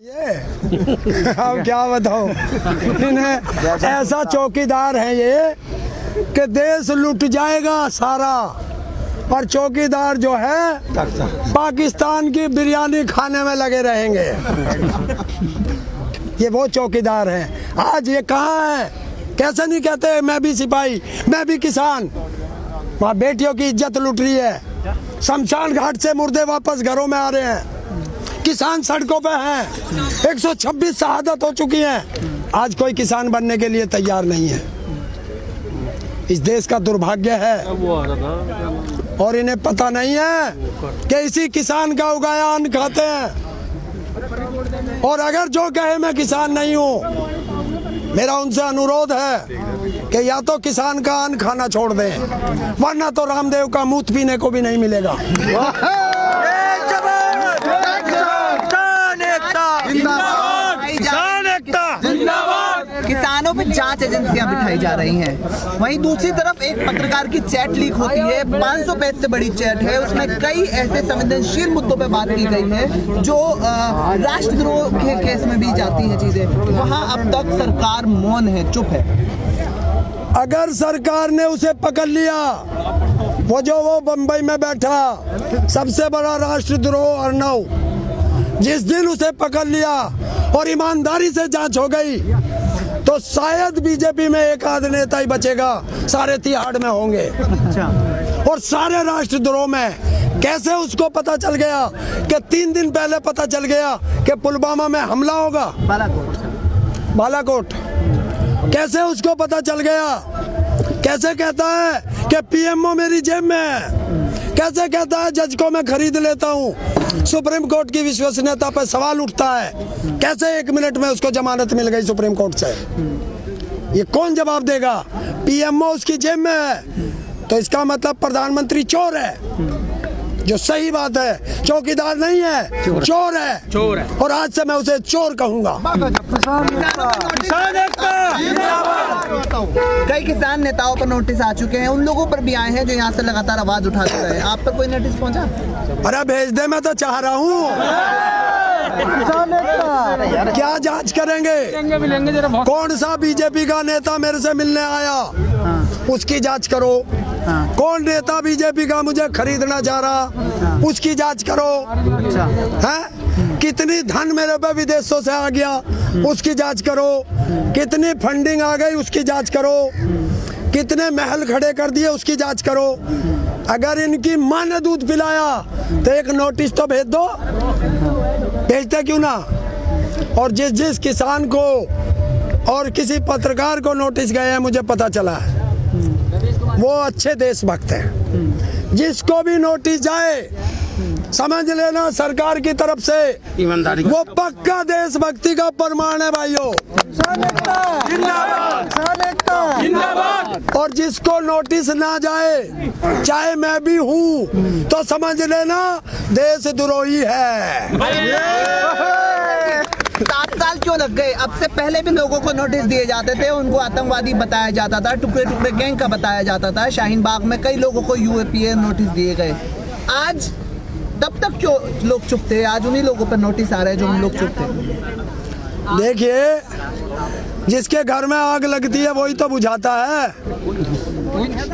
ये अब क्या बताऊं, इन्हें ऐसा चौकीदार है ये कि देश लुट जाएगा सारा, पर चौकीदार जो है पाकिस्तान की बिरयानी खाने में लगे रहेंगे। ये वो चौकीदार हैं। आज ये कहाँ है? कैसे नहीं कहते मैं भी सिपाही, मैं भी किसान। वहाँ बेटियों की इज्जत लुट रही है, शमशान घाट से मुर्दे वापस घरों में आ रहे हैं, किसान सड़कों पे हैं, 126 शहादत हो चुकी हैं। आज कोई किसान बनने के लिए तैयार नहीं है। इस देश का दुर्भाग्य है और इन्हें पता नहीं है कि इसी किसान का उगाया अन्न खाते हैं। और अगर जो कहे मैं किसान नहीं हूँ, मेरा उनसे अनुरोध है कि या तो किसान का अन्न खाना छोड़ दें, वरना तो रामदेव का मूत पीने को भी नहीं मिलेगा। किसानों पे जांच एजेंसियां बिठाई जा रही हैं। वहीं दूसरी तरफ एक पत्रकार की चैट लीक होती है, 500 पेज से बड़ी चैट है। उसमें कई ऐसे संवेदनशील मुद्दों पे बात की गई है जो राष्ट्रद्रोह के केस में भी जाती हैं चीजें। वहां अब तक सरकार मौन है, चुप है। अगर सरकार ने उसे पकड़ लिया, वो बंबई में बैठा सबसे बड़ा राष्ट्रद्रोह अर्नव, जिस दिन उसे पकड़ लिया और ईमानदारी से जांच हो गई, तो शायद बीजेपी में एक आध नेता ही बचेगा, सारे तिहाड़ में होंगे। और सारे राष्ट्रद्रोह में कैसे उसको पता चल गया कि 3 दिन पहले पता चल गया कि पुलवामा में हमला होगा, बालाकोट। कैसे उसको पता चल गया? कैसे कहता है कि पीएमओ मेरी जेब में है? कैसे कहता है जज को मैं खरीद लेता हूँ? सुप्रीम कोर्ट की विश्वसनीयता पर सवाल उठता है। कैसे 1 मिनट में उसको जमानत मिल गई सुप्रीम कोर्ट से? ये कौन जवाब देगा? पीएमओ उसकी जेब में है, तो इसका मतलब प्रधानमंत्री चोर है, जो सही बात है। चौकीदार नहीं है, चोर है। और आज से मैं उसे चोर कहूंगा। कई किसान नेताओं पर नोटिस आ चुके हैं, उन लोगों पर भी आए हैं जो यहाँ से लगातार आवाज उठाते रहे। आप पर कोई नोटिस पहुंचा? अरे भेज दे, मैं तो चाह रहा हूँ। क्या जांच करेंगे? कौन सा बीजेपी का नेता मेरे से मिलने आया, उसकी जांच करो। कौन नेता बीजेपी का मुझे खरीदना चाह रहा, उसकी जांच करो। हैं? कितनी धन मेरे पे विदेशों से आ गया, उसकी जांच करो। कितनी फंडिंग आ गई, उसकी जांच करो। कितने महल खड़े कर दिए, उसकी जांच करो। अगर इनकी मां ने दूध पिलाया तो एक नोटिस तो भेज दो, भेजते क्यों ना? और जिस किसान को और किसी पत्रकार को नोटिस गए हैं, मुझे पता चला है, वो अच्छे देशभक्त हैं। जिसको भी नोटिस जाए, समझ लेना सरकार की तरफ से ईमानदारी, वो पक्का देशभक्ति का प्रमाण है भाइयों। और जिसको नोटिस ना जाए, चाहे मैं भी हूँ, तो समझ लेना देशद्रोही है। 7 साल क्यों लग गए? अब से पहले भी लोगों को नोटिस दिए जाते थे, उनको आतंकवादी बताया जाता था, टुकड़े टुकड़े गैंग का बताया जाता था। शाहीन बाग में कई लोगों को यूएपीए नोटिस दिए गए। आज तब तक क्यों लोग चुप थे? आज उन्हीं लोगों पर नोटिस आ रहे हैं जो हम लोग चुप थे। देखिए, जिसके घर में आग लगती है वही तो बुझाता है,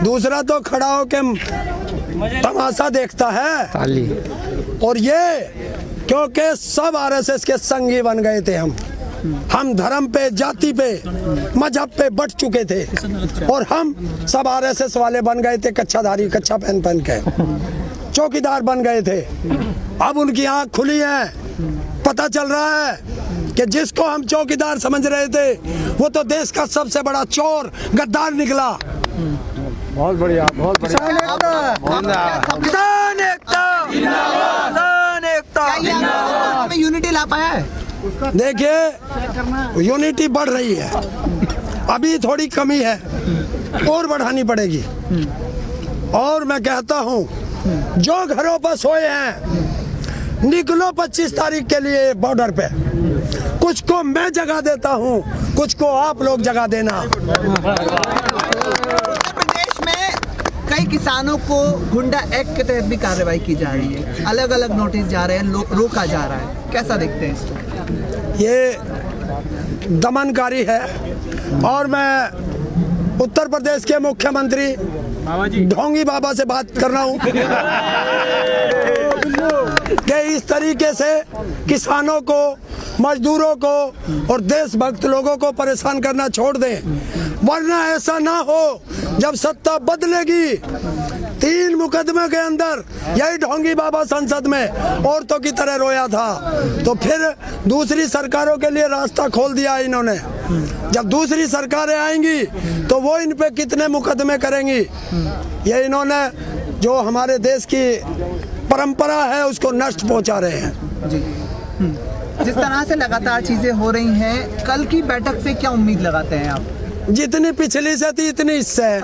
दूसरा तो खड़ा होके तमाशा देखता है। और ये क्योंकि सब आरएसएस के संगी बन गए थे। हम धर्म पे, जाति पे, मजहब पे बट चुके थे, और हम सब आरएसएस वाले बन गए थे। कच्छाधारी, कच्छा पहन के चौकीदार बन गए थे। अब उनकी आंख खुली है, पता चल रहा है कि जिसको हम चौकीदार समझ रहे थे, वो तो देश का सबसे बड़ा चोर, गद्दार निकला। बहुत बढ़िया, बहुत बढ़िया। में यूनिटी ला पाया है? देखिए, यूनिटी बढ़ रही है, अभी थोड़ी कमी है, और बढ़ानी पड़ेगी। और मैं कहता हूँ, जो घरों पर सोए हैं, निकलो 25 तारीख के लिए बॉर्डर पे। कुछ को मैं जगह देता हूँ, कुछ को आप लोग जगह देना। प्रदेश में कई किसानों को गुंडा एक्ट के तहत भी कार्रवाई की जा रही है, अलग अलग नोटिस जा रहे हैं, रोका जा रहा है। कैसा देखते हैं? ये दमनकारी है। और मैं उत्तर प्रदेश के मुख्यमंत्री ढोंगी बाबा से बात कर रहा हूँ कि इस तरीके से किसानों को, मजदूरों को और देशभक्त लोगों को परेशान करना छोड़ दें, वरना ऐसा ना हो जब सत्ता बदलेगी 3 मुकदमे के अंदर यही ढोंगी बाबा संसद में औरतों की तरह रोया था, तो फिर दूसरी सरकारों के लिए रास्ता खोल दिया इन्होंने। जब दूसरी सरकारें आएंगी तो वो इन पे कितने मुकदमे करेंगी। ये इन्होंने जो हमारे देश की परंपरा है उसको नष्ट पहुंचा रहे हैं। जिस तरह से लगातार चीजें हो रही हैं, कल की बैठक से क्या उम्मीद लगाते हैं आप? जितनी पिछली से थी इतनी इससे है।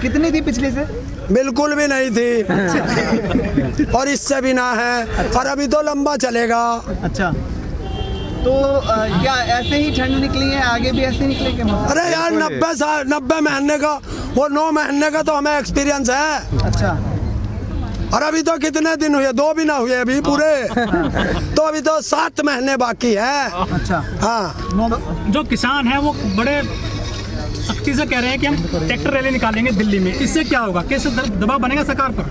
कितनी थी पिछली से? बिल्कुल भी नहीं थी और इससे भी ना है, और अभी तो लंबा चलेगा। अच्छा, तो क्या ऐसे ही ठंड निकली है, आगे भी ऐसे निकलेंगे? अरे यार 90 महीने का, वो 9 महीने का तो हमें एक्सपीरियंस है। अच्छा, और अभी तो कितने दिन हुए, 2 भी ना हुए अभी पूरे, तो अभी तो 7 महीने बाकी है। अच्छा, हाँ। जो किसान है वो बड़े सख्ती से कह रहे हैं कि हम ट्रैक्टर रैली निकालेंगे दिल्ली में, इससे क्या होगा, कैसे दबाव बनेगा सरकार पर?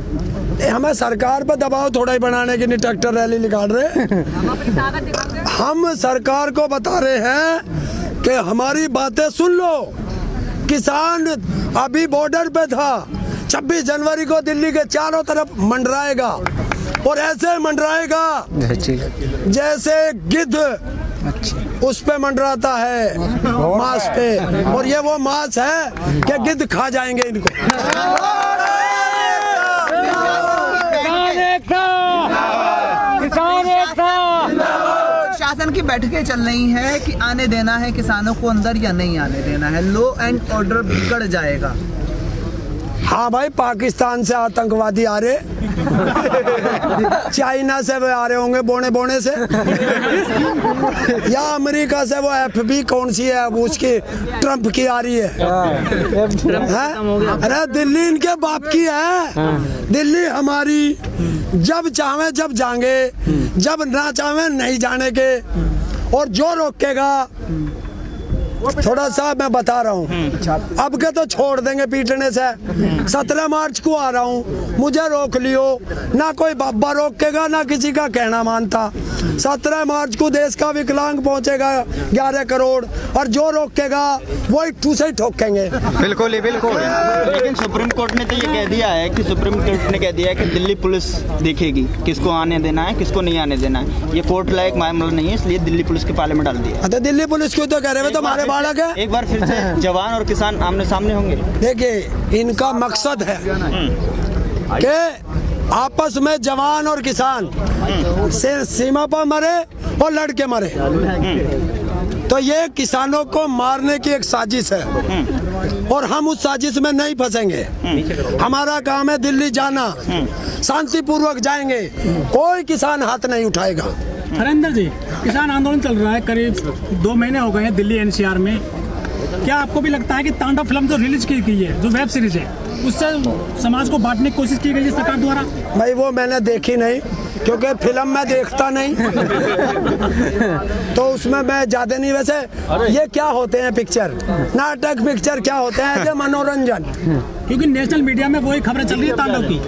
हमें सरकार पर दबाव थोड़ा ही बनाने के लिए ट्रैक्टर रैली निकाल रहे। हम सरकार को बता रहे हैं कि हमारी बातें सुन लो। किसान अभी बॉर्डर पे था, 26 जनवरी को दिल्ली के चारों तरफ मंडराएगा, और ऐसे मंडराएगा जैसे गिद्ध उस पे मंडराता है मांस पे, और ये वो मांस है कि गिद्ध खा जाएंगे इनको। शासन की बैठकें चल रही हैं कि आने देना है किसानों को अंदर या नहीं आने देना है, लॉ एंड ऑर्डर बिगड़ जाएगा। हाँ भाई, पाकिस्तान से आतंकवादी आ रहे, चाइना से वो आ रहे होंगे बोने से, या अमेरिका से वो FB कौन सी है उसकी, ट्रम्प की आ रही है। अरे दिल्ली इनके बाप की है, दिल्ली हमारी, जब चाहे जब जाएंगे, जब ना चाहे नहीं जाने के। और जो रोकेगा, थोड़ा सा मैं बता रहा हूँ, अब के तो छोड़ देंगे पीटने से। 17 मार्च को आ रहा हूँ, मुझे रोक लियो, ना कोई बाबा रोकेगा ना किसी का कहना मानता। 17 मार्च को देश का विकलांग पहुँचेगा 11 करोड़, और जो रोकेगा वो इट्ठू से ही ठोकेंगे। बिल्कुल ही बिल्कुल। लेकिन सुप्रीम कोर्ट ने तो ये कह दिया है कि दिल्ली पुलिस देखेगी किसको आने देना है, किसको नहीं आने देना है। ये कोर्ट लायक मामला नहीं है, इसलिए दिल्ली पुलिस के पाले में डाल दिया। तो दिल्ली पुलिस क्यों तो कह रहे हैं, तो हमारे बालक है। एक बार फिर से जवान और किसान आमने सामने होंगे। देखिए, इनका मकसद है कि आपस में जवान और किसान से सीमा पर मरे और लड़के मरे। तो ये किसानों को मारने की एक साजिश है, और हम उस साजिश में नहीं फंसेंगे। हमारा काम है दिल्ली जाना, शांतिपूर्वक जाएंगे, कोई किसान हाथ नहीं उठाएगा। हरेंद्र जी, किसान आंदोलन चल रहा है, करीब 2 महीने हो गए हैं दिल्ली NCR में। क्या आपको भी लगता है कि तांडव फिल्म जो रिलीज की गई है, जो वेब सीरीज है, उससे समाज को बांटने की कोशिश की गई है सरकार द्वारा? भाई वो मैंने देखी नहीं, क्योंकि फिल्म मैं देखता नहीं तो उसमें मैं ज्यादा नहीं। वैसे ये क्या होते हैं पिक्चर, नाटक पिक्चर क्या होते हैं, ये मनोरंजन। क्योंकि नेशनल मीडिया में वही खबरें चल रही है तांडव की।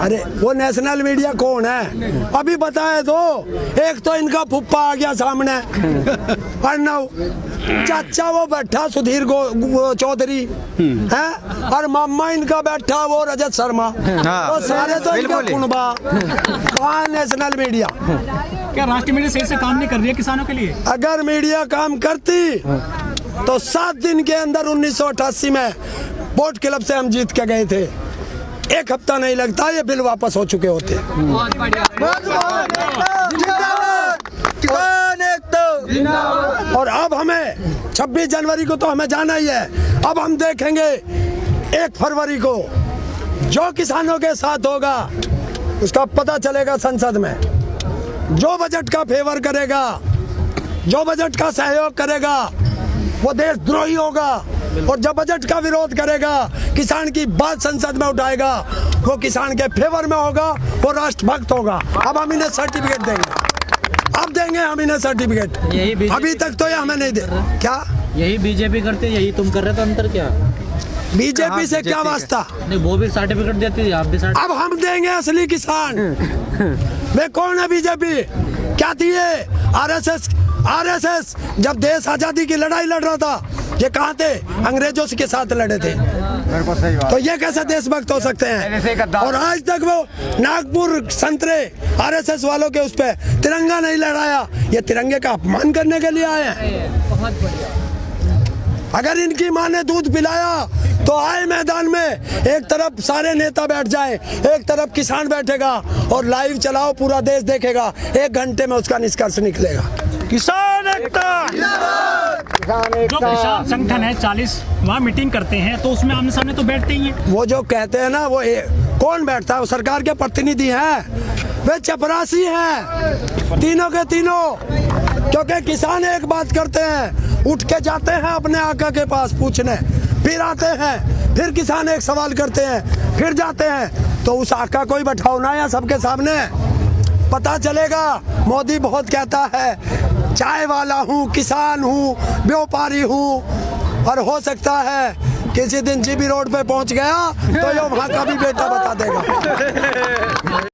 अरे वो नेशनल मीडिया कौन है अभी बताए तो? एक तो इनका फुप्पा आ गया सामने, अर्नव चाचा वो बैठा सुधीर चौधरी है, और मामा इनका बैठा वो रजत शर्मा, तो सारे तो इनका कुनबा। कहाँ नेशनल मीडिया? क्या राष्ट्रीय मीडिया सही से काम नहीं कर रही है किसानों के लिए? अगर मीडिया काम करती तो 7 दिन के अंदर 1988 में बोट क्लब से हम जीत के गए थे। 1 हफ्ता नहीं लगता, ये बिल वापस हो चुके होते। और अब हमें 26 जनवरी को तो हमें जाना ही है। अब हम देखेंगे 1 फरवरी को जो किसानों के साथ होगा उसका पता चलेगा संसद में। जो बजट का फेवर करेगा, जो बजट का सहयोग करेगा, वो देशद्रोही होगा, और जब बजट का विरोध करेगा, किसान की बात संसद में उठाएगा, वो किसान के फेवर में होगा, वो राष्ट्रभक्त होगा। अब हम इन्हें सर्टिफिकेट देंगे, अब देंगे हम इन्हें सर्टिफिकेट। यही बीजेपी अभी तक तो ये हमें नहीं दे। क्या यही बीजेपी करते, यही तुम कर रहे, तो अंतर क्या? बीजेपी से क्या वास्ता? नहीं, वो भी सर्टिफिकेट देती है, आप भी अब हम देंगे असली किसान। वे कौन है बीजेपी? क्या थी ये? आरएसएस जब देश आजादी की लड़ाई लड़ रहा था, ये कहाँ थे? अंग्रेजों के साथ लड़े थे। तो ये कैसे देशभक्त हो सकते हैं? और आज तक वो नागपुर संतरे आरएसएस वालों के उस पे तिरंगा नहीं लहराया। ये तिरंगे का अपमान करने के लिए आए हैं। अगर इनकी माँ ने दूध पिलाया तो आए मैदान में, एक तरफ सारे नेता बैठ जाए, एक तरफ किसान बैठेगा और लाइव चलाओ, पूरा देश देखेगा। 1 घंटे में उसका निष्कर्ष निकलेगा। किसान एकता, जो किसान संगठन है 40 वहाँ मीटिंग करते हैं, तो उसमें आमने सामने तो बैठते ही हैं। वो जो कहते हैं ना, वो कौन बैठता है? वो सरकार के प्रतिनिधि हैं, वे चपरासी हैं तीनों के तीनों। क्योंकि किसान एक बात करते हैं, उठ के जाते हैं अपने आका के पास पूछने, फिर आते हैं, फिर किसान एक सवाल करते हैं, फिर जाते हैं। तो उस आका को ही बैठाओ ना या सबके सामने, पता चलेगा। मोदी बहुत कहता है चाय वाला हूँ, किसान हूँ, व्यापारी हूँ, और हो सकता है किसी दिन जीबी रोड पे पहुँच गया तो ये वहाँ का भी बेटा बता देगा।